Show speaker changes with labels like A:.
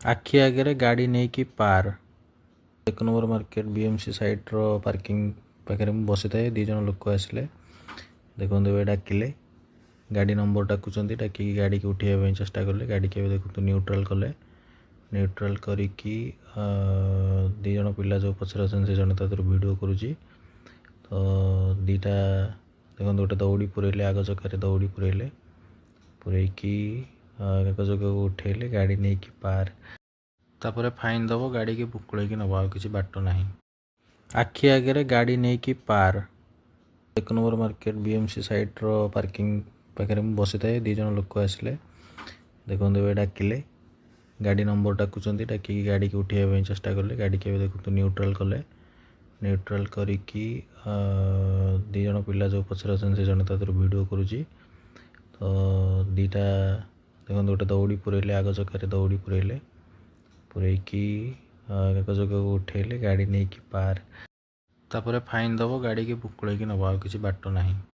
A: आखि आगे गाड़ी नहीं कि पार 1 नंबर मार्केट बीएमसी साइड रो पार्किंग पाखे बसी थाए दी जन लोक आसिले देखो डाकिले गाड़ी नंबर डाकुचंती डाकी गाड़ी की उठाइबा चेष्टा कले गाड़ी के देखो न्यूट्रल कले न्यूट्रल करिकी दी जन पिला जो पछरे अछन से जन तादर वीडियो करूची तो दीटा देखो गोटे दौड़ी पुरेले आग चक्कर दौड़ी पुरेले पुरैकी एक जगह उठेले गाड़ी नहीं कि पार तापर फाइन दब गाड़ी की बुकुड़े नब आ किसी बाट ना आखि आगे गाड़ी नहीं कि पार 1 नंबर मार्केट बीएमसी साइड रो पार्किंग पाखे बसी थाए दी जन लोक आसिले देखो डाकिले गाड़ी नंबर डाकुचंती डाकी गाड़ी की उठाइबा चेष्टा कले गाड़ी के देखो न्यूट्रल कले न्यूट्रल करिकी दी जन पिला जो पछरे अछन से जन तादर वीडियो करूची तो दीटा देखो गोटे दौड़ी पुरेले आग चक्कर दौड़ी पुरेले पुरैकी एक जगह उठेले गाड़ी नहीं कि पार तापर फाइन दब गाड़ी की बुकुड़े नब आ किसी बाट ना।